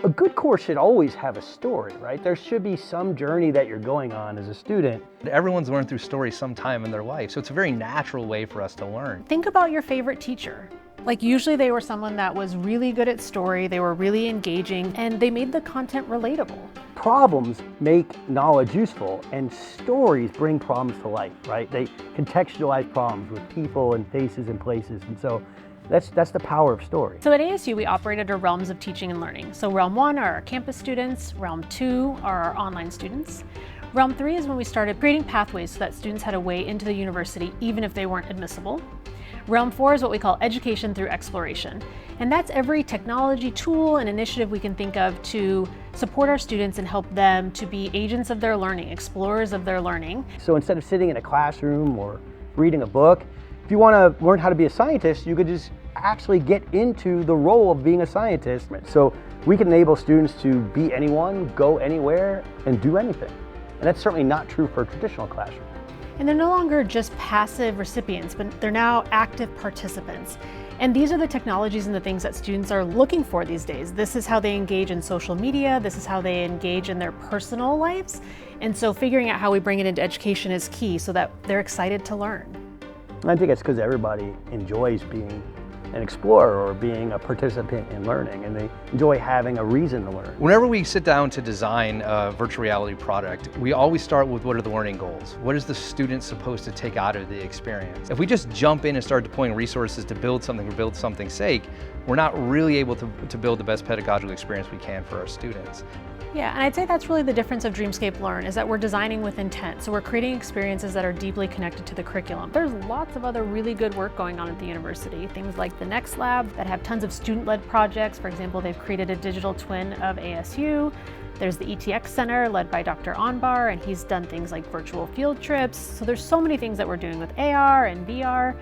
A good course should always have a story, right? There should be some journey that you're going on as a student. Everyone's learned through stories sometime in their life, so it's a very natural way for us to learn. Think about your favorite teacher. Like usually they were someone that was really good at story, they were really engaging, and they made the content relatable. Problems make knowledge useful, and stories bring problems to life, right? They contextualize problems with people and faces and places, and so that's the power of story. So at ASU, we operate under realms of teaching and learning. So realm 1 are our campus students, realm 2 are our online students. Realm 3 is when we started creating pathways so that students had a way into the university even if they weren't admissible. Realm 4 is what we call education through exploration. And that's every technology tool and initiative we can think of to support our students and help them to be agents of their learning, explorers of their learning. So instead of sitting in a classroom or reading a book, if you want to learn how to be a scientist, you could just actually get into the role of being a scientist. So we can enable students to be anyone, go anywhere, and do anything. And that's certainly not true for a traditional classroom. And they're no longer just passive recipients, but they're now active participants. And these are the technologies and the things that students are looking for these days. This is how they engage in social media. This is how they engage in their personal lives. And so figuring out how we bring it into education is key so that they're excited to learn. I think it's because everybody enjoys being an explorer or being a participant in learning, and they enjoy having a reason to learn. Whenever we sit down to design a virtual reality product, we always start with what are the learning goals? What is the student supposed to take out of the experience? If we just jump in and start deploying resources to build something for build something's sake, we're not really able to build the best pedagogical experience we can for our students. Yeah, and I'd say that's really the difference of Dreamscape Learn, is that we're designing with intent. So we're creating experiences that are deeply connected to the curriculum. There's lots of other really good work going on at the university. Things like the Next Lab that have tons of student-led projects. For example, they've created a digital twin of ASU. There's the ETX Center led by Dr. Onbar, and he's done things like virtual field trips. So there's so many things that we're doing with AR and VR.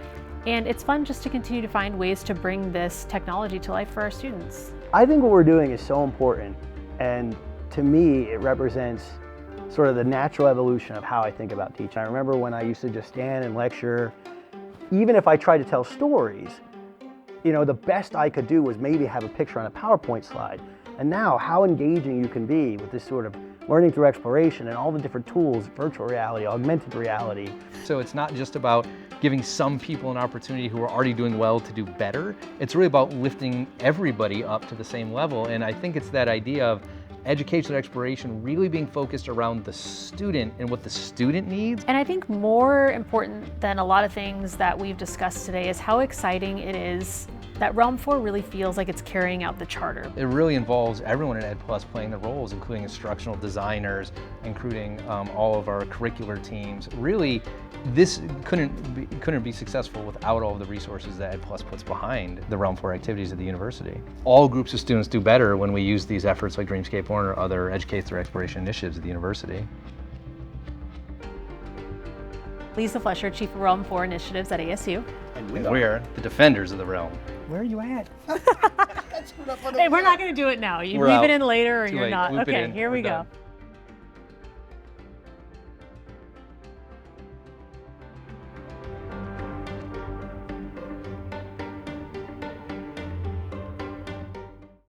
And it's fun just to continue to find ways to bring this technology to life for our students. I think what we're doing is so important, and to me, it represents sort of the natural evolution of how I think about teaching. I remember when I used to just stand and lecture, even if I tried to tell stories, you know, the best I could do was maybe have a picture on a PowerPoint slide. And now, how engaging you can be with this sort of learning through exploration and all the different tools, virtual reality, augmented reality. So it's not just about giving some people an opportunity who are already doing well to do better. It's really about lifting everybody up to the same level. And I think it's that idea of education and exploration really being focused around the student and what the student needs. And I think more important than a lot of things that we've discussed today is how exciting it is that Realm 4 really feels like it's carrying out the charter. It really involves everyone in EdPlus playing the roles, including instructional designers, including all of our curricular teams. Really, this couldn't be successful without all of the resources that EdPlus puts behind the Realm 4 activities at the university. All groups of students do better when we use these efforts like Dreamscape Learn or other education through exploration initiatives at the university. Lisa Flesher, Chief of Realm 4 Initiatives at ASU. And we're the defenders of the realm. Where are you at? Hey, we're not going to do it now. You leave it in later or you're not. Okay, here we go.